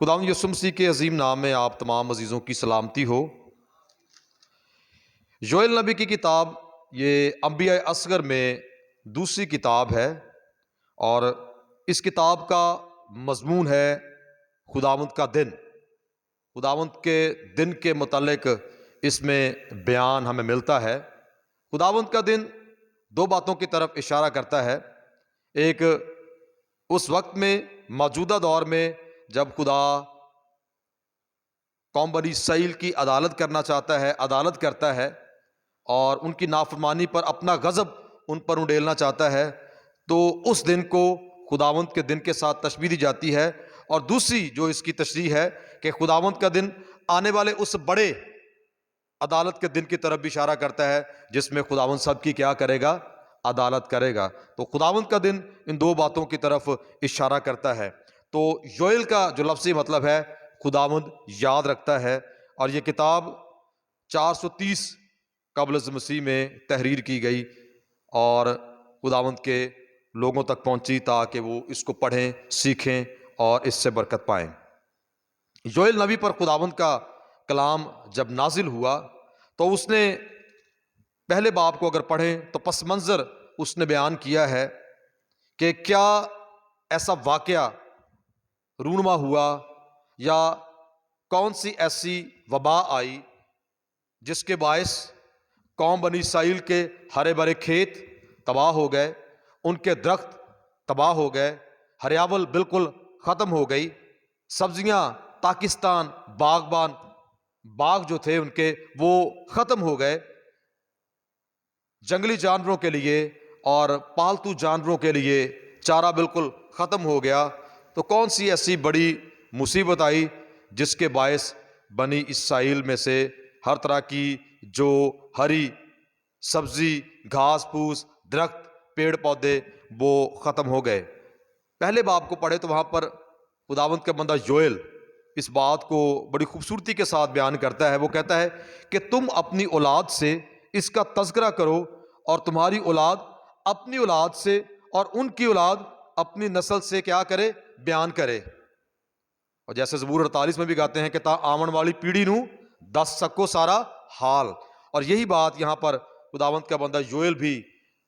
خداوند یسوع مسیح کے عظیم نام میں آپ تمام عزیزوں کی سلامتی ہو۔ یوئیل نبی کی کتاب یہ انبیاء اصغر میں دوسری کتاب ہے، اور اس کتاب کا مضمون ہے خداوند کا دن۔ خداوند کے دن کے متعلق اس میں بیان ہمیں ملتا ہے۔ خداوند کا دن دو باتوں کی طرف اشارہ کرتا ہے۔ ایک اس وقت میں، موجودہ دور میں، جب خدا قوم بنی اسرائیل کی عدالت کرنا چاہتا ہے، عدالت کرتا ہے اور ان کی نافرمانی پر اپنا غضب ان پر انڈیلنا چاہتا ہے، تو اس دن کو خداوند کے دن کے ساتھ تشبیہ دی جاتی ہے۔ اور دوسری جو اس کی تشریح ہے کہ خداوند کا دن آنے والے اس بڑے عدالت کے دن کی طرف بھی اشارہ کرتا ہے، جس میں خداوند سب کی کیا کرے گا؟ عدالت کرے گا۔ تو خداوند کا دن ان دو باتوں کی طرف اشارہ کرتا ہے۔ تو یوئیل کا جو لفظی مطلب ہے خداوند یاد رکھتا ہے، اور یہ کتاب 430 قبل از مسیح میں تحریر کی گئی اور خداوند کے لوگوں تک پہنچی تاکہ وہ اس کو پڑھیں، سیکھیں اور اس سے برکت پائیں۔ یوئیل نبی پر خداوند کا کلام جب نازل ہوا تو اس نے پہلے باب کو اگر پڑھیں تو پس منظر اس نے بیان کیا ہے کہ کیا ایسا واقعہ رونما ہوا یا کون سی ایسی وبا آئی جس کے باعث قوم بنی اسرائیل کے ہرے بھرے کھیت تباہ ہو گئے، ان کے درخت تباہ ہو گئے، ہریاول بالکل ختم ہو گئی، سبزیاں، پاکستان، باغ جو تھے ان کے وہ ختم ہو گئے، جنگلی جانوروں کے لیے اور پالتو جانوروں کے لیے چارہ بالکل ختم ہو گیا۔ تو کون سی ایسی بڑی مصیبت آئی جس کے باعث بنی اسرائیل میں سے ہر طرح کی جو ہری سبزی، گھاس پھوس، درخت، پیڑ پودے وہ ختم ہو گئے؟ پہلے باب کو پڑھے تو وہاں پر خداوند کا بندہ یوئیل اس بات کو بڑی خوبصورتی کے ساتھ بیان کرتا ہے۔ وہ کہتا ہے کہ تم اپنی اولاد سے اس کا تذکرہ کرو، اور تمہاری اولاد اپنی اولاد سے، اور ان کی اولاد اپنی نسل سے کیا کرے؟ بیان کرے۔ اور جیسے زبور 48 میں بھی گاتے ہیں کہ تا آمن والی پیڑھی نو دس سکو سارا حال۔ اور یہی بات یہاں پر خداوند کا بندہ یوئیل بھی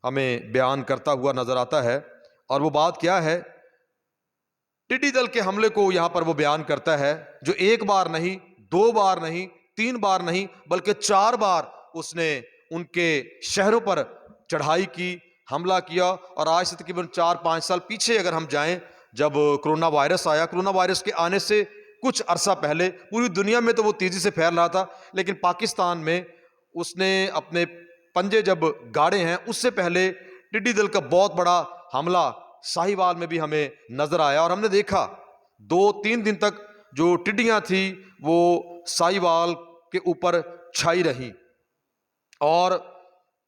ہمیں بیان کرتا ہوا نظر آتا ہے۔ اور وہ بات کیا ہے؟ ٹڈی دل کے حملے کو یہاں پر وہ بیان کرتا ہے، جو ایک بار نہیں، دو بار نہیں، تین بار نہیں، بلکہ 4 بار اس نے ان کے شہروں پر چڑھائی کی، حملہ کیا۔ اور آج سے تقریباً 4-5 سال پیچھے اگر ہم جائیں، جب کرونا وائرس آیا، کرونا وائرس کے آنے سے کچھ عرصہ پہلے پوری دنیا میں تو وہ تیزی سے پھیل رہا تھا، لیکن پاکستان میں اس نے اپنے پنجے جب گاڑے ہیں، اس سے پہلے ٹڈی دل کا بہت بڑا حملہ ساہیوال میں بھی ہمیں نظر آیا، اور ہم نے دیکھا 2-3 دن تک جو ٹڈیاں تھیں وہ ساہیوال کے اوپر چھائی رہیں، اور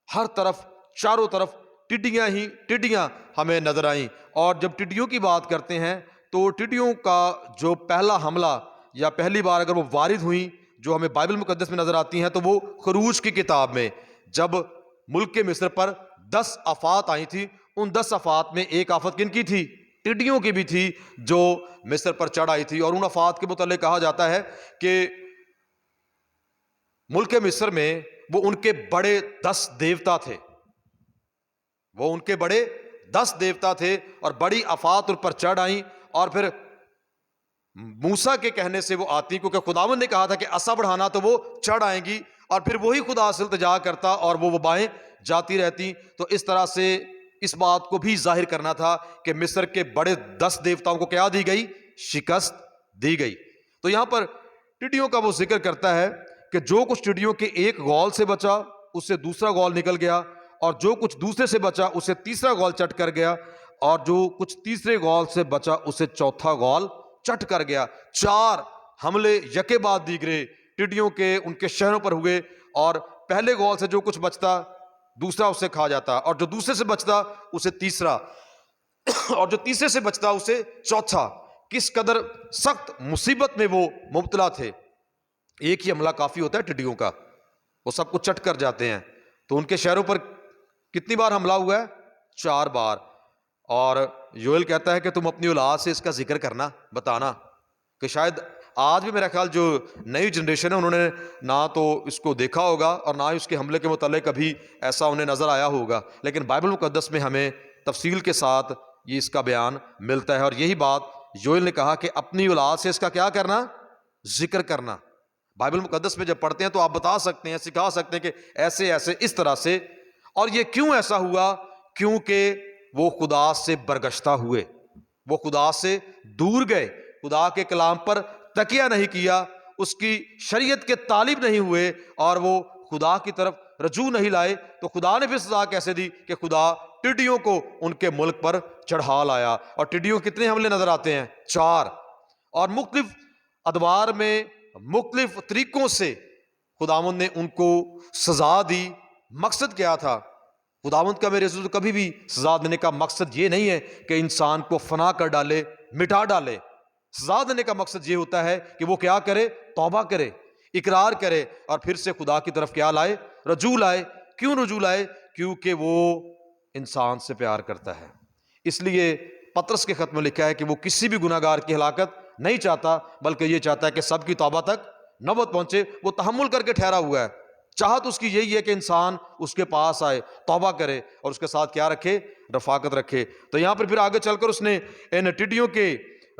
ہر طرف، چاروں طرف ٹڈیاں ہی ٹڈیاں ہمیں نظر آئیں۔ اور جب ٹڈیوں کی بات کرتے ہیں تو ٹڈیوں کا جو پہلا حملہ یا پہلی بار اگر وہ وارد ہوئیں جو ہمیں بائبل مقدس میں نظر آتی ہیں، تو وہ خروج کی کتاب میں، جب ملک مصر پر 10 آفات آئی تھی، ان 10 آفات میں ایک آفت کن کی تھی؟ ٹڈیوں کی بھی تھی جو مصر پر چڑھ آئی تھی۔ اور ان آفات کے متعلق کہا جاتا ہے کہ ملک مصر میں وہ ان کے بڑے 10 دیوتا تھے، وہ ان کے بڑے 10 دیوتا تھے، اور بڑی آفات ان پر چڑھ آئیں، اور پھر موسیٰ کے کہنے سے وہ آتی، کیونکہ خداوند نے کہا تھا کہ عصا بڑھانا، تو وہ چڑھ آئیں گی، اور پھر وہی خدا سے التجا کرتا اور وہ وبائیں جاتی رہتی۔ تو اس طرح سے اس بات کو بھی ظاہر کرنا تھا کہ مصر کے بڑے 10 دیوتاؤں کو کیا دی گئی؟ شکست دی گئی۔ تو یہاں پر ٹڈیوں کا وہ ذکر کرتا ہے کہ جو کچھ ٹڈیوں کے ایک غول سے بچا، اس سے دوسرا غول نکل گیا، اور جو کچھ دوسرے سے بچا اسے تیسرا غول چٹ کر گیا، اور جو کچھ تیسرے غول سے بچا اسے چوتھا غول چٹ کر گیا۔ 4 حملے یکے بعد دیگرے ٹڈیوں کے ان کے شہروں پر ہوئے، اور پہلے غول سے جو کچھ بچتا دوسرا اسے کھا جاتا، اور جو دوسرے سے بچتا اسے تیسرا، اور جو تیسرے سے بچتا اسے چوتھا۔ کس قدر سخت مصیبت میں وہ مبتلا تھے۔ ایک ہی حملہ کافی ہوتا ہے ٹڈیوں کا، وہ سب کچھ چٹ کر جاتے ہیں۔ تو ان کے شہروں پر کتنی بار حملہ ہوا ہے؟ 4 بار۔ اور یوئیل کہتا ہے کہ تم اپنی اولاد سے اس کا ذکر کرنا، بتانا کہ شاید آج بھی میرا خیال جو نئی جنریشن ہے انہوں نے نہ تو اس کو دیکھا ہوگا اور نہ ہی اس کے حملے کے متعلق کبھی ایسا انہیں نظر آیا ہوگا، لیکن بائبل مقدس میں ہمیں تفصیل کے ساتھ یہ اس کا بیان ملتا ہے۔ اور یہی بات یوئیل نے کہا کہ اپنی اولاد سے اس کا کیا کرنا، ذکر کرنا۔ بائبل مقدس میں جب پڑھتے ہیں تو آپ بتا سکتے ہیں، سکھا سکتے ہیں کہ ایسے ایسے اس طرح سے۔ اور یہ کیوں ایسا ہوا؟ کیونکہ وہ خدا سے برگشتہ ہوئے، وہ خدا سے دور گئے، خدا کے کلام پر تکیہ نہیں کیا، اس کی شریعت کے طالب نہیں ہوئے، اور وہ خدا کی طرف رجوع نہیں لائے۔ تو خدا نے بھی سزا کیسے دی کہ خدا ٹڈیوں کو ان کے ملک پر چڑھا لایا۔ اور ٹڈیوں کتنے حملے نظر آتے ہیں؟ 4، اور مختلف ادوار میں مختلف طریقوں سے خداوند نے ان کو سزا دی۔ مقصد کیا تھا؟ خداوند کا میرے عزیزو کبھی بھی سزا دینے کا مقصد یہ نہیں ہے کہ انسان کو فنا کر ڈالے، مٹا ڈالے۔ سزا دینے کا مقصد یہ ہوتا ہے کہ وہ کیا کرے؟ توبہ کرے، اقرار کرے، اور پھر سے خدا کی طرف کیا لائے؟ رجوع لائے۔ کیوں رجوع لائے؟ کیونکہ وہ انسان سے پیار کرتا ہے۔ اس لیے پطرس کے خط میں لکھا ہے کہ وہ کسی بھی گناہ گار کی ہلاکت نہیں چاہتا، بلکہ یہ چاہتا ہے کہ سب کی توبہ تک نوبت پہنچے۔ وہ تحمل کر کے ٹھہرا ہوا ہے، چاہت اس کی یہی ہے کہ انسان اس کے پاس آئے، توبہ کرے، اور اس کے ساتھ کیا رکھے؟ رفاقت رکھے۔ تو یہاں پر پھر آگے چل کر اس نے ان ٹڈیوں کے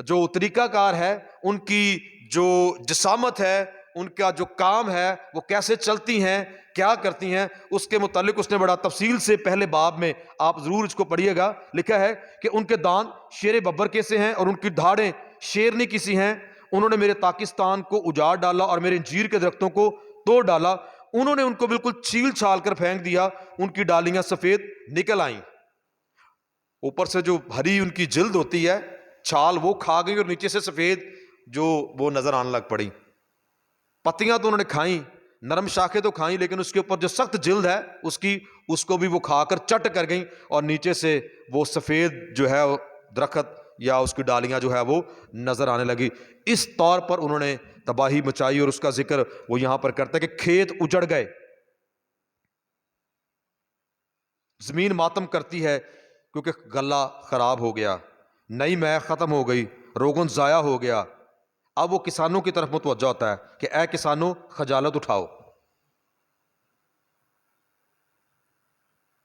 جو طریقہ کار ہے، ان کی جو جسامت ہے، ان کا جو کام ہے، وہ کیسے چلتی ہیں، کیا کرتی ہیں، اس کے متعلق اس نے بڑا تفصیل سے پہلے باب میں، آپ ضرور اس کو پڑھیے گا، لکھا ہے کہ ان کے دان شیر ببر کے سے ہیں اور ان کی دھاڑیں شیرنی کی سی ہیں۔ انہوں نے میرے پاکستان کو اجاڑ ڈالا اور میرے انجیر کے درختوں کو توڑ ڈالا۔ انہوں نے ان کو بالکل چھیل چھال کر پھینک دیا، ان کی ڈالیاں سفید نکل آئیں۔ اوپر سے جو ہری ان کی جلد ہوتی ہے، چھال وہ کھا گئی، اور نیچے سے سفید جو وہ نظر آنے لگ پڑی۔ پتیاں تو انہوں نے کھائیں، نرم شاخیں تو کھائیں، لیکن اس کے اوپر جو سخت جلد ہے اس کو بھی وہ کھا کر چٹ کر گئیں، اور نیچے سے وہ سفید جو ہے درخت یا اس کی ڈالیاں جو ہے وہ نظر آنے لگی۔ اس طور پر انہوں نے تباہی مچائی، اور اس کا ذکر وہ یہاں پر کرتا ہے کہ کھیت اجڑ گئے، زمین ماتم کرتی ہے کیونکہ غلہ خراب ہو گیا، نئی مے ختم ہو گئی، روغن ضائع ہو گیا۔ اب وہ کسانوں کی طرف متوجہ ہوتا ہے کہ اے کسانوں، خجالت اٹھاؤ۔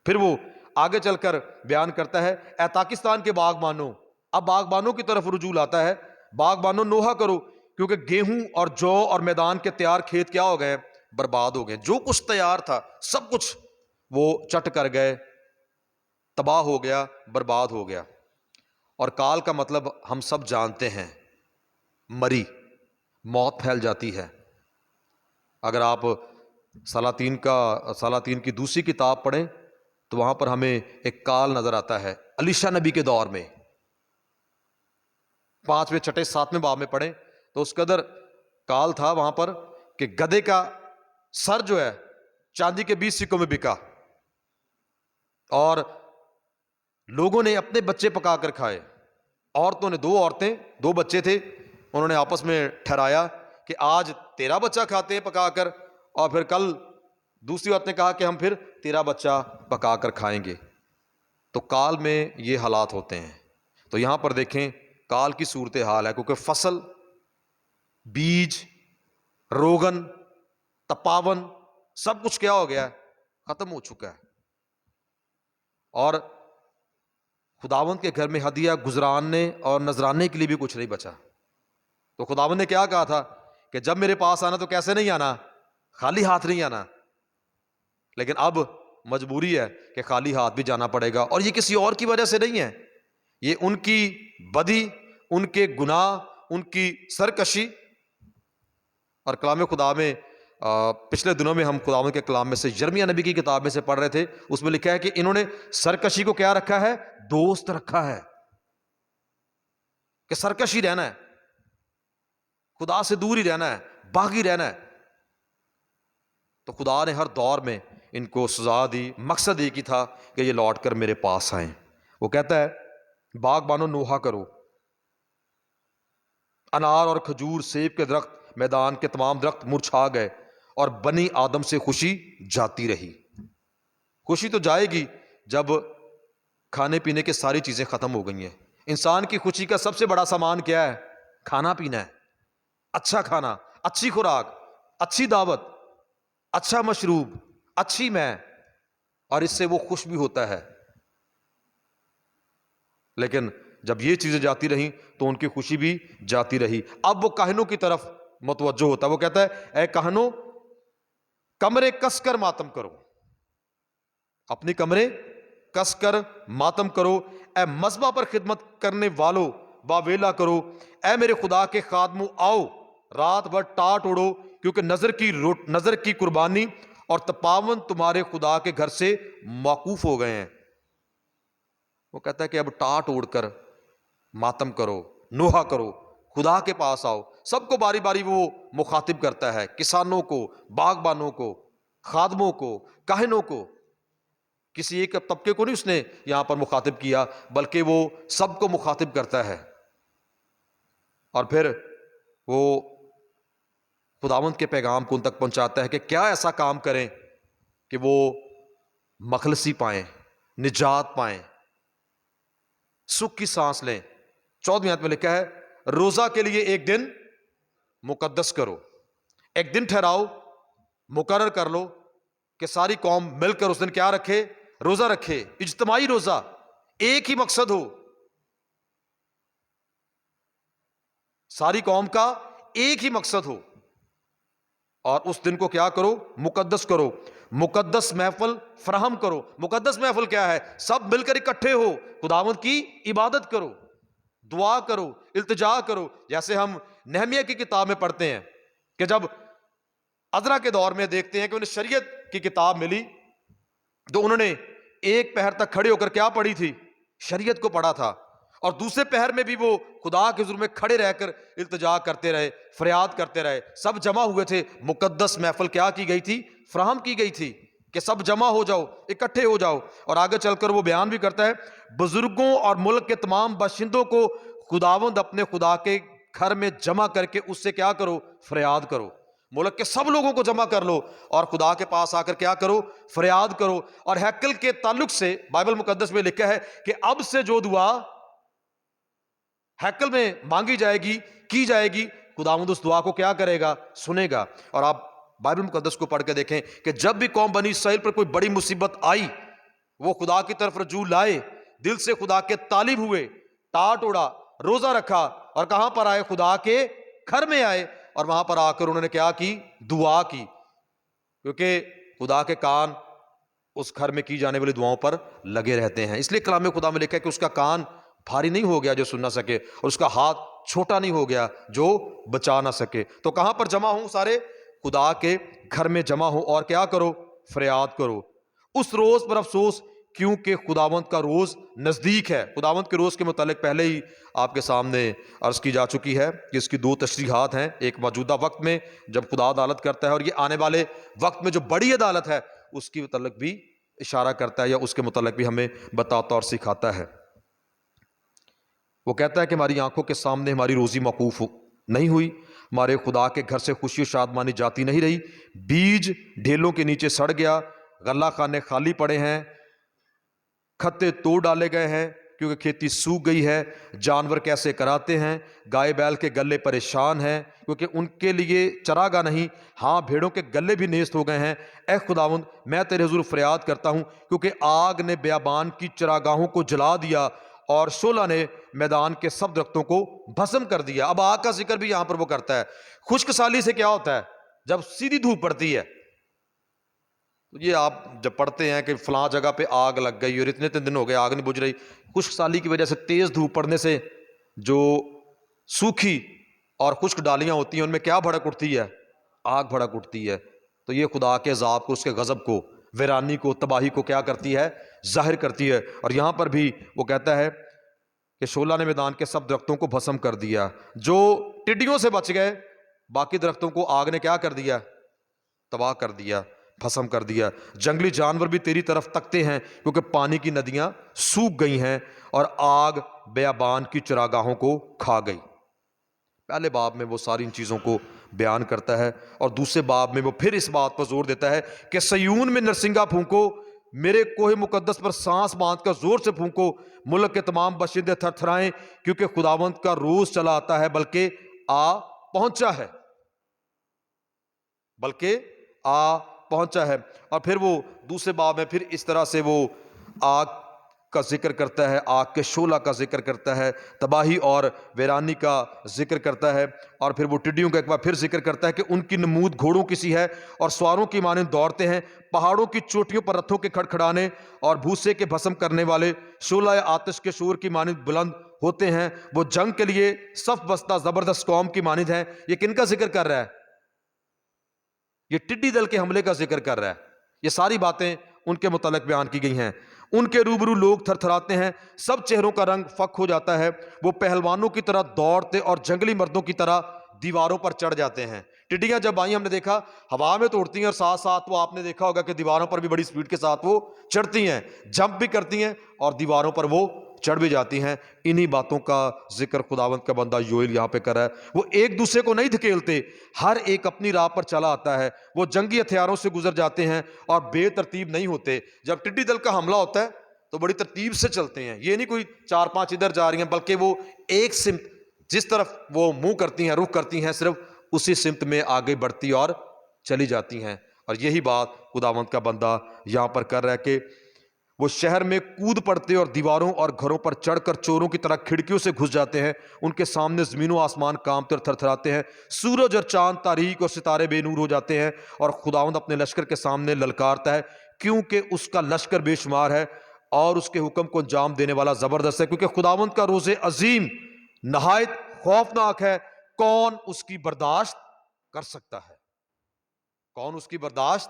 پھر وہ آگے چل کر بیان کرتا ہے، اے پاکستان کے باغبانوں، اب باغبانوں کی طرف رجوع لاتا ہے، باغبانوں نوحہ کرو، کیونکہ گیہوں اور جو اور میدان کے تیار کھیت کیا ہو گئے؟ برباد ہو گئے۔ جو کچھ تیار تھا سب کچھ وہ چٹ کر گئے، تباہ ہو گیا، برباد ہو گیا۔ اور کال کا مطلب ہم سب جانتے ہیں، مری، موت پھیل جاتی ہے۔ اگر آپ سلاطین کی دوسری کتاب پڑھیں تو وہاں پر ہمیں ایک کال نظر آتا ہے الیشا نبی کے دور میں، 5ویں 6 7ویں باب میں پڑھیں تو اس قدر کال تھا وہاں پر کہ گدھے کا سر جو ہے چاندی کے 20 سکوں میں بکا، اور لوگوں نے اپنے بچے پکا کر کھائے۔ عورتوں نے، 2 عورتیں، 2 بچے تھے، انہوں نے آپس میں ٹھہرایا کہ آج تیرا بچہ کھاتے ہیں پکا کر، اور پھر کل دوسری عورت نے کہا کہ ہم پھر تیرا بچہ پکا کر کھائیں گے۔ تو کال میں یہ حالات ہوتے ہیں۔ تو یہاں پر دیکھیں کال کی صورتحال ہے، کیونکہ فصل، بیج، روغن، تپاون، سب کچھ کیا ہو گیا ہے؟ ختم ہو چکا ہے۔ اور خداوند کے گھر میں ہدیہ گزراننے اور نذرانے کے لیے بھی کچھ نہیں بچا۔ تو خداوند نے کیا کہا تھا کہ جب میرے پاس آنا تو کیسے نہیں آنا؟ خالی ہاتھ نہیں آنا۔ لیکن اب مجبوری ہے کہ خالی ہاتھ بھی جانا پڑے گا، اور یہ کسی اور کی وجہ سے نہیں ہے، یہ ان کی بدی، ان کے گناہ، ان کی سرکشی۔ اور کلام خدا میں پچھلے دنوں میں ہم خداوند کے کلام میں سے یرمیہ نبی کی کتاب میں سے پڑھ رہے تھے، اس میں لکھا ہے کہ انہوں نے سرکشی کو کیا رکھا ہے؟ دوست رکھا ہے، کہ سرکشی رہنا ہے، خدا سے دور ہی رہنا ہے، باغی رہنا ہے۔ تو خدا نے ہر دور میں ان کو سزا دی، مقصد ایک ہی تھا کہ یہ لوٹ کر میرے پاس آئیں۔ وہ کہتا ہے باغبانوں نوحہ کرو، انار اور کھجور، سیب کے درخت، میدان کے تمام درخت مرجھا گئے، اور بنی آدم سے خوشی جاتی رہی۔ خوشی تو جائے گی جب کھانے پینے کے ساری چیزیں ختم ہو گئی ہیں۔ انسان کی خوشی کا سب سے بڑا سامان کیا ہے؟ کھانا پینا ہے۔ اچھا کھانا، اچھی خوراک، اچھی دعوت، اچھا مشروب، اچھی میں، اور اس سے وہ خوش بھی ہوتا ہے۔ لیکن جب یہ چیزیں جاتی رہیں تو ان کی خوشی بھی جاتی رہی۔ اب وہ کاہنوں کی طرف متوجہ ہوتا ہے، وہ کہتا ہے اے کاہنوں، کمرے کس کر ماتم کرو، اپنی کمرے کس کر ماتم کرو، اے مذبح پر خدمت کرنے والو واویلا کرو، اے میرے خدا کے خادموں آؤ، رات بھر ٹاٹ اڑو، کیونکہ نظر کی قربانی اور تپاون تمہارے خدا کے گھر سے موقوف ہو گئے ہیں۔ وہ کہتا ہے کہ اب ٹاٹ اوڑ کر ماتم کرو، نوحہ کرو، خدا کے پاس آؤ۔ سب کو باری باری وہ مخاطب کرتا ہے، کسانوں کو، باغبانوں کو، خادموں کو، کاہنوں کو، کسی ایک طبقے کو نہیں اس نے یہاں پر مخاطب کیا، بلکہ وہ سب کو مخاطب کرتا ہے۔ اور پھر وہ خداوند کے پیغام کو ان تک پہنچاتا ہے کہ کیا ایسا کام کریں کہ وہ مخلصی پائیں، نجات پائیں، سکھ کی سانس لیں۔ 14ویں آیت میں لکھا ہے روزہ کے لیے ایک دن مقدس کرو، ایک دن ٹھہراؤ، مقرر کر لو کہ ساری قوم مل کر اس دن کیا رکھے؟ روزہ رکھے، اجتماعی روزہ، ایک ہی مقصد ہو، ساری قوم کا ایک ہی مقصد ہو، اور اس دن کو کیا کرو؟ مقدس کرو، مقدس محفل فراہم کرو۔ مقدس محفل کیا ہے؟ سب مل کر اکٹھے ہو، خداوند کی عبادت کرو، دعا کرو، التجا کرو۔ جیسے ہم نہمیہ کی کتاب میں پڑھتے ہیں کہ جب عذرا کے دور میں دیکھتے ہیں کہ انہیں شریعت کی کتاب ملی تو انہوں نے ایک پہر تک کھڑے ہو کر کیا پڑھی تھی؟ شریعت کو پڑھا تھا، اور دوسرے پہر میں بھی وہ خدا کے حضور میں کھڑے رہ کر التجا کرتے رہے، فریاد کرتے رہے۔ سب جمع ہوئے تھے، مقدس محفل کیا کی گئی تھی؟ فراہم کی گئی تھی کہ سب جمع ہو جاؤ، اکٹھے ہو جاؤ۔ اور آگے چل کر وہ بیان بھی کرتا ہے بزرگوں اور ملک کے تمام باشندوں کو خداوند اپنے خدا کے گھر میں جمع کر کے اس سے کیا کرو؟ فریاد کرو۔ ملک کے سب لوگوں کو جمع کر لو اور خدا کے پاس آ کر کیا کرو؟ فریاد کرو۔ اور ہیکل کے تعلق سے بائبل مقدس میں لکھا ہے کہ اب سے جو دعا ہیکل میں مانگی جائے گی، کی جائے گی، خداوند اس دعا کو کیا کرے گا؟ سنے گا۔ اور آپ بائبل مقدس کو پڑھ کے دیکھیں کہ جب بھی قوم بنی اسرائیل پر کوئی بڑی مصیبت آئی، وہ خدا کی طرف رجوع لائے، دل سے خدا کے طالب ہوئے، ٹاٹ اڑا، روزہ رکھا، اور کہاں پر آئے؟ خدا کے گھر میں آئے، اور وہاں پر آ کر انہوں نے کیا کی؟ دعا کی، کیونکہ خدا کے کان اس گھر میں کی جانے والی دعاؤں پر لگے رہتے ہیں۔ اس لیے کلام خدا میں لکھا ہے کہ اس کا کان بھاری نہیں ہو گیا جو سن نہ سکے، اور اس کا ہاتھ چھوٹا نہیں ہو گیا جو بچا نہ سکے۔ تو کہاں پر جمع ہوں؟ سارے خدا کے گھر میں جمع ہوں، اور کیا کرو؟ فریاد کرو۔ اس روز پر افسوس، کیونکہ خداوند کا روز نزدیک ہے۔ خداوند کے روز کے متعلق پہلے ہی آپ کے سامنے عرض کی جا چکی ہے کہ اس کی دو تشریحات ہیں، ایک موجودہ وقت میں جب خدا عدالت کرتا ہے، اور یہ آنے والے وقت میں جو بڑی عدالت ہے اس کے متعلق بھی اشارہ کرتا ہے، یا اس کے متعلق بھی ہمیں بتاتا اور سکھاتا ہے۔ وہ کہتا ہے کہ ہماری آنکھوں کے سامنے ہماری روزی موقوف نہیں ہوئی، ہمارے خدا کے گھر سے خوشی و شادمانی جاتی نہیں رہی، بیج ڈھیلوں کے نیچے سڑ گیا، غلہ خانے خالی پڑے ہیں، کھتے توڑ ڈالے گئے ہیں، کیونکہ کھیتی سوکھ گئی ہے، جانور کیسے کراتے ہیں، گائے بیل کے گلے پریشان ہیں، کیونکہ ان کے لیے چراگاہ نہیں، ہاں بھیڑوں کے گلے بھی نیست ہو گئے ہیں۔ اے خداوند، میں تیرے حضور فریاد کرتا ہوں، کیونکہ آگ نے بیابان کی چراگاہوں کو جلا دیا، اور شعلہ نے میدان کے سب درختوں کو بھسم کر دیا۔ اب آگ کا ذکر بھی یہاں پر وہ کرتا ہے۔ خشک سالی سے کیا ہوتا ہے؟ جب سیدھی دھوپ پڑتی ہے، یہ آپ جب پڑھتے ہیں کہ فلاں جگہ پہ آگ لگ گئی اور اتنے دن ہو گئے آگ نہیں بجھ رہی، خشک سالی کی وجہ سے تیز دھوپ پڑنے سے جو سوکھی اور خشک ڈالیاں ہوتی ہیں ان میں کیا بھڑک اٹھتی ہے؟ آگ بھڑک اٹھتی ہے۔ تو یہ خدا کے عذاب کو، اس کے غضب کو، ویرانی کو، تباہی کو کیا کرتی ہے؟ ظاہر کرتی ہے۔ اور یہاں پر بھی وہ کہتا ہے کہ شعلہ نے میدان کے سب درختوں کو بھسم کر دیا۔ جو ٹڈیوں سے بچ گئے، باقی درختوں کو آگ نے کیا کر دیا؟ تباہ کر دیا، بھسم کر دیا۔ جنگلی جانور بھی تیری طرف تکتے ہیں، کیونکہ پانی کی ندیاں سوکھ گئی ہیں، اور آگ بیابان کی چراگاہوں کو کھا گئی۔ پہلے باب میں وہ ساری ان چیزوں کو بیان کرتا ہے، اور دوسرے باب میں وہ پھر اس بات پر زور دیتا ہے کہ صیون میں نرسنگا پھونکو، میرے کوہ مقدس پر سانس باندھ کر زور سے پھونکو، ملک کے تمام باشندے تھر تھرائیں، کیونکہ خداوند کا روز چلا آتا ہے، بلکہ آ پہنچا ہے، بلکہ آ پہنچا ہے۔ اور پھر وہ دوسرے باب میں پھر اس طرح سے وہ آگ کا ذکر کرتا ہے، آگ کے شعلہ کا ذکر کرتا ہے، تباہی اور ویرانی کا ذکر کرتا ہے، اور پھر وہ ٹڈیوں کا ایک بار پھر ذکر کرتا ہے کہ ان کی نمود گھوڑوں کی سی ہے اور سواروں کی مانند دوڑتے ہیں، پہاڑوں کی چوٹیوں پر رتھوں کے کھڑکھڑانے اور بھوسے کے بھسم کرنے والے شعلہ آتش کے شور کی مانند بلند ہوتے ہیں، وہ جنگ کے لیے صف بستہ زبردست قوم کی مانند ہیں۔ یہ کن کا ذکر کر رہا ہے؟ یہ ٹڈی دل کے حملے کا ذکر کر رہا ہے۔ یہ ساری باتیں ان کے متعلق بیان کی گئی ہیں۔ ان کے روبرو لوگ تھر تھراتے ہیں، سب چہروں کا رنگ فک ہو جاتا ہے، وہ پہلوانوں کی طرح دوڑتے اور جنگلی مردوں کی طرح دیواروں پر چڑھ جاتے ہیں۔ ٹڈیاں جب آئیں ہم نے دیکھا ہوا میں تو اڑتی ہیں، اور ساتھ ساتھ وہ آپ نے دیکھا ہوگا کہ دیواروں پر بھی بڑی سپیڈ کے ساتھ وہ چڑھتی ہیں، جمپ بھی کرتی ہیں اور دیواروں پر وہ چڑھ بھی جاتی ہیں۔ انہی باتوں کا ذکر خداوند کا بندہ یوئیل یہاں پہ کر رہا ہے۔ وہ ایک دوسرے کو نہیں دھکیلتے، ہر ایک اپنی راہ پر چلا آتا ہے، وہ جنگی ہتھیاروں سے گزر جاتے ہیں اور بے ترتیب نہیں ہوتے۔ جب ٹڈی دل کا حملہ ہوتا ہے تو بڑی ترتیب سے چلتے ہیں، یہ نہیں کوئی 4-5 ادھر جا رہی ہیں، بلکہ وہ ایک سمت جس طرف وہ منہ کرتی ہیں، رخ کرتی ہیں، صرف اسی سمت میں آگے بڑھتی اور چلی جاتی ہیں۔ اور یہی بات خداوند کا بندہ یہاں پر کر رہا ہے کہ وہ شہر میں کود پڑتے اور دیواروں اور گھروں پر چڑھ کر چوروں کی طرح کھڑکیوں سے گھس جاتے ہیں، ان کے سامنے زمین و آسمان کانپتے اور تھرتھراتے ہیں، سورج اور چاند تاریک اور ستارے بے نور ہو جاتے ہیں، اور خداوند اپنے لشکر کے سامنے للکارتا ہے، کیونکہ اس کا لشکر بے شمار ہے اور اس کے حکم کو انجام دینے والا زبردست ہے، کیونکہ خداوند کا روز عظیم نہایت خوفناک ہے، کون اس کی برداشت کر سکتا ہے؟ کون اس کی برداشت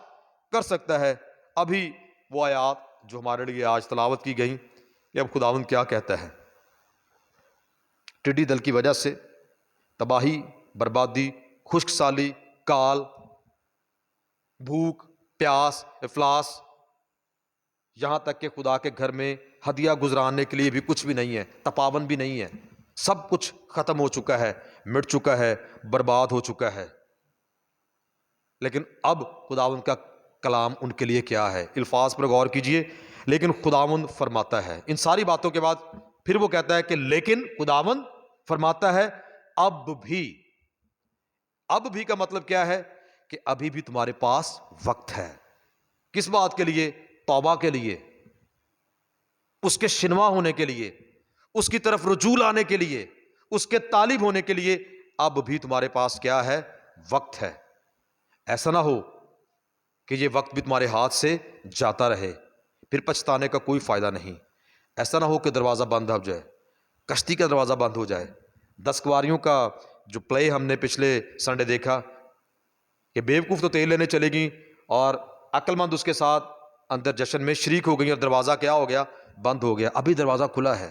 کر سکتا ہے؟ ابھی وہ آیات جو ہمارے لیے آج تلاوت کی گئیں، کہ اب خداوند کیا کہتا ہے؟ ٹڈی دل کی وجہ سے تباہی، بربادی، خشک سالی، کال، بھوک، پیاس، افلاس، یہاں تک کہ خدا کے گھر میں ہدیہ گزرانے کے لیے بھی کچھ بھی نہیں ہے، تپاون بھی نہیں ہے، سب کچھ ختم ہو چکا ہے، مٹ چکا ہے، برباد ہو چکا ہے۔ لیکن اب خداوند کا کلام ان کے لیے کیا ہے؟ الفاظ پر غور کیجئے۔ لیکن خداوند فرماتا ہے، ان ساری باتوں کے بعد پھر وہ کہتا ہے کہ لیکن خداوند فرماتا ہے اب بھی۔ اب بھی کا مطلب کیا ہے؟ کہ ابھی بھی تمہارے پاس وقت ہے۔ کس بات کے لیے؟ توبہ کے لیے، اس کے شنوا ہونے کے لیے، اس کی طرف رجوع لانے کے لیے، اس کے طالب ہونے کے لیے اب بھی تمہارے پاس کیا ہے؟ وقت ہے۔ ایسا نہ ہو کہ یہ وقت بھی تمہارے ہاتھ سے جاتا رہے، پھر پچھتانے کا کوئی فائدہ نہیں۔ ایسا نہ ہو کہ دروازہ بند ہو جائے، کشتی کا دروازہ بند ہو جائے۔ 10 کواریوں کا جو پلے ہم نے پچھلے سنڈے دیکھا کہ بیوقوف تو تیل لینے چلے گئیں اور عقل مند اس کے ساتھ اندر جشن میں شریک ہو گئیں، اور دروازہ کیا ہو گیا؟ بند ہو گیا۔ ابھی دروازہ کھلا ہے،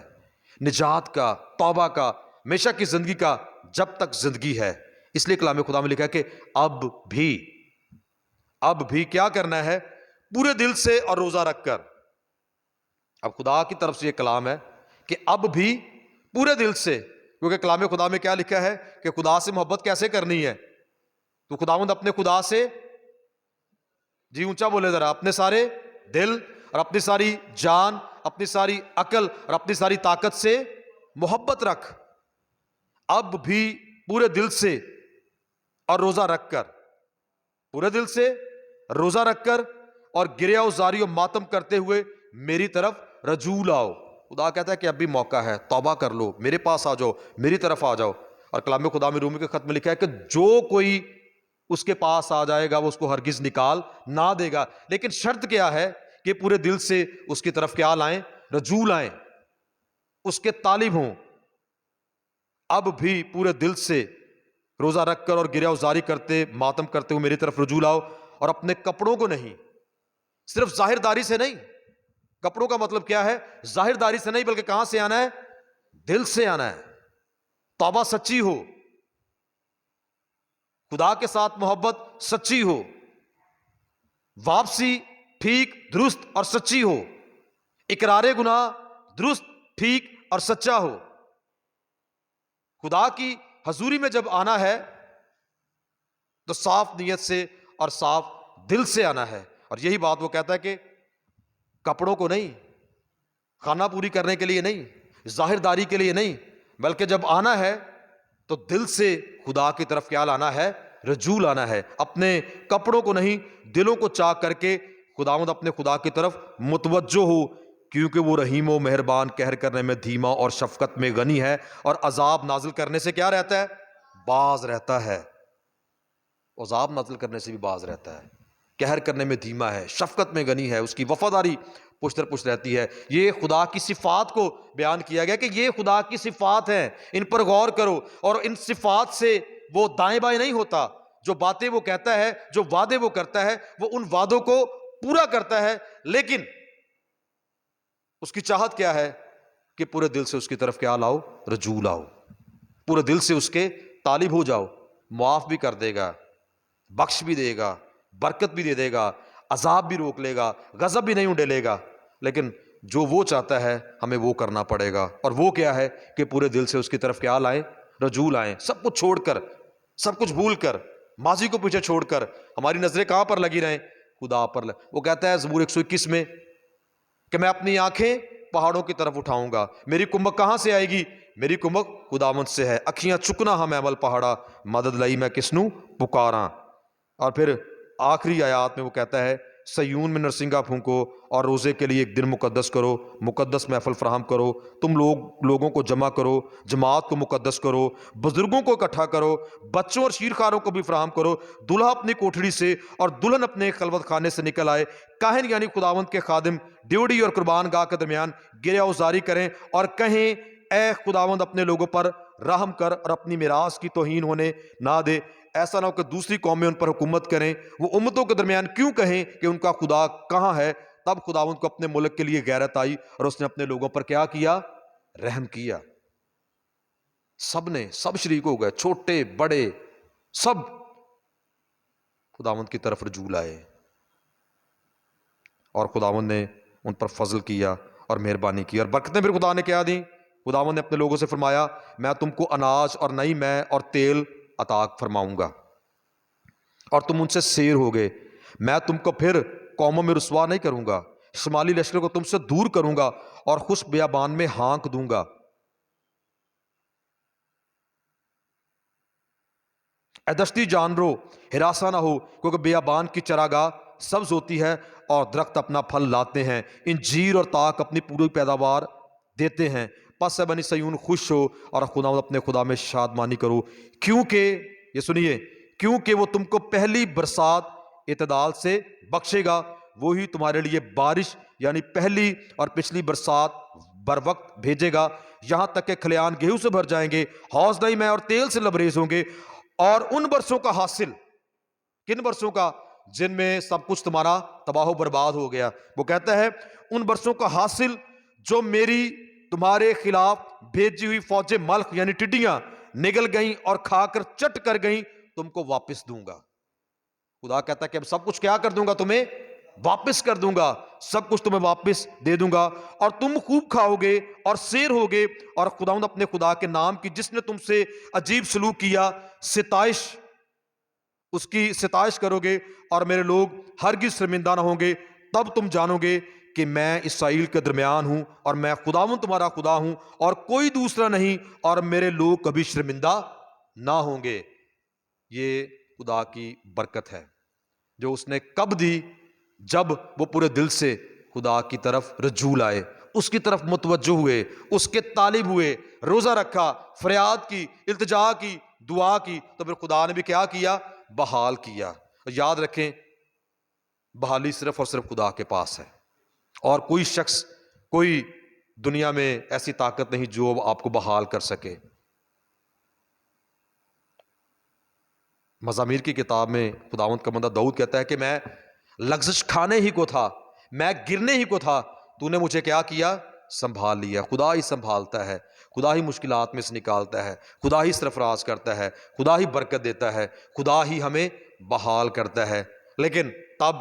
نجات کا، توبہ کا، ہمیشہ کی زندگی کا، جب تک زندگی ہے۔ اس لیے کلام خدا میں لکھا ہے کہ اب بھی کیا کرنا ہے؟ پورے دل سے اور روزہ رکھ کر۔ اب خدا کی طرف سے یہ کلام ہے کہ اب بھی پورے دل سے، کیونکہ کلام خدا میں کیا لکھا ہے کہ خدا سے محبت کیسے کرنی ہے؟ تو خداوند اپنے خدا سے، جی اونچا بولے ذرا، اپنے سارے دل اور اپنی ساری جان، اپنی ساری عقل اور اپنی ساری طاقت سے محبت رکھ۔ اب بھی پورے دل سے اور روزہ رکھ کر، پورے دل سے روزہ رکھ کر اور گریہ وزاری و ماتم کرتے ہوئے میری طرف رجوع لاؤ۔ خدا کہتا ہے کہ اب بھی موقع ہے، توبہ کر لو، میرے پاس آ جاؤ، میری طرف آ جاؤ۔ اور کلام خدا میں رومی کے خط میں لکھا ہے کہ جو کوئی اس کے پاس آ جائے گا وہ اس کو ہرگز نکال نہ دے گا۔ لیکن شرط کیا ہے؟ کہ پورے دل سے اس کی طرف کیا لائیں؟ رجوع لائیں، اس کے طالب ہوں۔ اب بھی پورے دل سے روزہ رکھ کر اور گریہ وزاری کرتے، ماتم کرتے ہوئے میری طرف رجوع لاؤ، اور اپنے کپڑوں کو نہیں، صرف ظاہر داری سے نہیں۔ کپڑوں کا مطلب کیا ہے؟ ظاہر داری سے نہیں، بلکہ کہاں سے آنا ہے؟ دل سے آنا ہے۔ توبہ سچی ہو، خدا کے ساتھ محبت سچی ہو، واپسی ٹھیک، درست اور سچی ہو، اقرار گناہ درست، ٹھیک اور سچا ہو۔ خدا کی حضوری میں جب آنا ہے تو صاف نیت سے اور صاف دل سے آنا ہے۔ اور یہی بات وہ کہتا ہے کہ کپڑوں کو نہیں، خانہ پوری کرنے کے لیے نہیں، ظاہر داری کے لیے نہیں، بلکہ جب آنا ہے تو دل سے خدا کی طرف کیا لانا ہے؟ رجوع لانا ہے. اپنے کپڑوں کو نہیں، دلوں کو چاک کر کے خداوند اپنے خدا کی طرف متوجہ ہو، کیونکہ وہ رحیم و مہربان، قہر کرنے میں دھیما اور شفقت میں غنی ہے، اور عذاب نازل کرنے سے کیا رہتا ہے؟ باز رہتا ہے. عذاب نازل کرنے سے بھی باز رہتا ہے، قہر کرنے میں دھیما ہے، شفقت میں غنی ہے، اس کی وفاداری پشت در پشت رہتی ہے. یہ خدا کی صفات کو بیان کیا گیا کہ یہ خدا کی صفات ہیں، ان پر غور کرو. اور ان صفات سے وہ دائیں بائیں نہیں ہوتا. جو باتیں وہ کہتا ہے، جو وعدے وہ کرتا ہے، وہ ان وعدوں کو پورا کرتا ہے. لیکن اس کی چاہت کیا ہے؟ کہ پورے دل سے اس کی طرف کیا لاؤ؟ رجوع لاؤ. پورے دل سے اس کے طالب ہو جاؤ. معاف بھی کر دے گا، بخش بھی دے گا، برکت بھی دے دے گا، عذاب بھی روک لے گا، غضب بھی نہیں اڈیلے گا. لیکن جو وہ چاہتا ہے ہمیں وہ کرنا پڑے گا. اور وہ کیا ہے؟ کہ پورے دل سے اس کی طرف کیا لائیں؟ رجوع لائیں. سب کچھ چھوڑ کر، سب کچھ بھول کر، ماضی کو پیچھے چھوڑ کر ہماری نظریں کہاں پر لگی رہیں؟ خدا پر. وہ کہتا ہے زبور 121 میں کہ میں اپنی آنکھیں پہاڑوں کی طرف اٹھاؤں گا. میری کمک کہاں سے آئے گی؟ میری کمک خداوند سے ہے. اکھیاں چکنا ہم عمل پہاڑا، مدد لئی میں کسنوں پکاراں. اور پھر آخری آیات میں وہ کہتا ہے سیون میں نرسنگا پھونکو اور روزے کے لیے ایک دن مقدس کرو، مقدس محفل فراہم کرو. تم لوگوں کو جمع کرو، جماعت کو مقدس کرو، بزرگوں کو اکٹھا کرو، بچوں اور شیرخواروں کو بھی فراہم کرو. دلہا اپنی کوٹھڑی سے اور دلہن اپنے خلوت خانے سے نکل آئے. کاہن یعنی خداوند کے خادم ڈیوڑی اور قربان گاہ کے درمیان گریا ازاری کریں اور کہیں اے خداوند اپنے لوگوں پر رحم کر اور اپنی میراث کی توہین ہونے نہ دے. ایسا نہ ہو کہ دوسری قومیں ان پر حکومت کریں. وہ امتوں کے درمیان کیوں کہیں کہ ان کا خدا کہاں ہے؟ تب خداوند کو اپنے ملک کے لیے غیرت آئی اور اس نے اپنے لوگوں پر کیا کیا؟ رحم کیا. سب شریک ہو گئے، چھوٹے بڑے سب خداوند کی طرف رجوع لائے، اور خداوند نے ان پر فضل کیا اور مہربانی کی. اور برکتیں پھر خدا نے کیا دیں؟ خداوند نے اپنے لوگوں سے فرمایا میں تم کو اناج اور نئی مے اور تیل عطا فرماؤں گا، اور تم ان سے سیر ہوگے. میں تم کو پھر قوموں میں رسوا نہیں کروں گا. شمالی لشکر کو تم سے دور کروں گا اور خشک بیابان میں ہانک دوں گا. اے دشتی جانورو ہراساں نہ ہو، کیونکہ بیابان کی چراگاہ سبز ہوتی ہے اور درخت اپنا پھل لاتے ہیں، انجیر اور تاک اپنی پوری پیداوار دیتے ہیں. پس اے بنی سیون خوش ہو اور خدا اپنے خدا میں شادمانی کرو، کیونکہ یہ سنیے، کیونکہ وہ تم کو پہلی برسات اعتدال سے بخشے گا. وہی تمہارے لیے بارش یعنی پہلی اور پچھلی برسات بر وقت بھیجے گا، یہاں تک کہ کھلیان گیہوں سے بھر جائیں گے، حوض نئی میں اور تیل سے لبریز ہوں گے. اور ان برسوں کا حاصل، کن برسوں کا؟ جن میں سب کچھ تمہارا تباہ و برباد ہو گیا. وہ کہتا ہے ان برسوں کا حاصل جو میری تمہارے خلاف بھیجی ہوئی فوج ملک یعنی ٹڈیاں نگل گئیں اور کھا کر چٹ کر گئیں، تم کو واپس دوں گا. خدا کہتا ہے کہ اب سب کچھ کیا کر دوں گا؟ تمہیں واپس کر دوں گا، سب کچھ تمہیں واپس دے دوں گا، اور تم خوب کھاؤ گے اور سیر ہوگے. اور خداوند اپنے خدا کے نام کی جس نے تم سے عجیب سلوک کیا اس کی ستائش کرو گے، اور میرے لوگ ہرگز شرمندہ نہ ہوں گے. تب تم جانو گے کہ میں اسرائیل کے درمیان ہوں، اور میں خداوند تمہارا خدا ہوں اور کوئی دوسرا نہیں، اور میرے لوگ کبھی شرمندہ نہ ہوں گے. یہ خدا کی برکت ہے جو اس نے کب دی؟ جب وہ پورے دل سے خدا کی طرف رجوع لائے، اس کی طرف متوجہ ہوئے، اس کے طالب ہوئے، روزہ رکھا، فریاد کی، التجا کی، دعا کی. تو پھر خدا نے بھی کیا کیا؟ بحال کیا. یاد رکھیں بحالی صرف اور صرف خدا کے پاس ہے، اور کوئی شخص، کوئی دنیا میں ایسی طاقت نہیں جو آپ کو بحال کر سکے. مزامیر کی کتاب میں خداوند کا بندہ داؤد کہتا ہے کہ میں لغزش کھانے ہی کو تھا، میں گرنے ہی کو تھا، تو نے مجھے کیا کیا؟ سنبھال لیا. خدا ہی سنبھالتا ہے، خدا ہی مشکلات میں سے نکالتا ہے، خدا ہی سرفراز کرتا ہے، خدا ہی برکت دیتا ہے، خدا ہی ہمیں بحال کرتا ہے. لیکن تب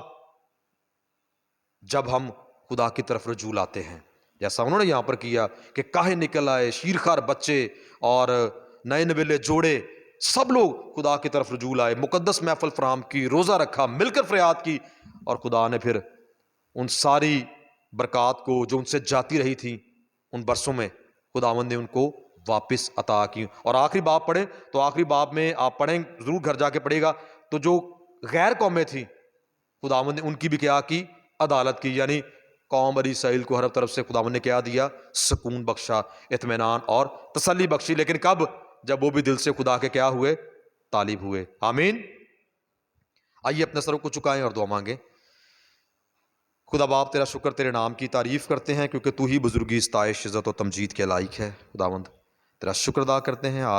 جب ہم خدا کی طرف رجوع لاتے ہیں، جیسا انہوں نے یہاں پر کیا کہ کاہن نکل آئے، شیرخوار بچے اور نئے نویلے جوڑے، سب لوگ خدا کی طرف رجوع لائے، مقدس محفل فراہم کی، روزہ رکھا، مل کر فریاد کی. اور خدا نے پھر ان ساری برکات کو جو ان سے جاتی رہی تھی ان برسوں میں، خداوند نے ان کو واپس عطا کی. اور آخری باب پڑھیں تو آخری باب میں آپ پڑھیں ضرور, گھر جا کے پڑھے گا, تو جو غیر قومیں تھیں خداوند نے ان کی بھی کیا کی, عدالت کی. یعنی قوم بنی اسرائیل کو ہر طرف سے خداوند نے کیا دیا, سکون بخشا, اطمینان اور تسلی بخشی. لیکن کب؟ جب وہ بھی دل سے خدا کے کیا ہوئے, طالب ہوئے. آمین. آئیے اپنے سروں کو چکائیں اور دعا مانگیں. خدا باپ تیرا شکر, تیرے نام کی تعریف کرتے ہیں کیونکہ تو ہی بزرگی, ستائش, عزت و تمجید کے لائق ہے. خداوند تیرا شکر ادا کرتے ہیں.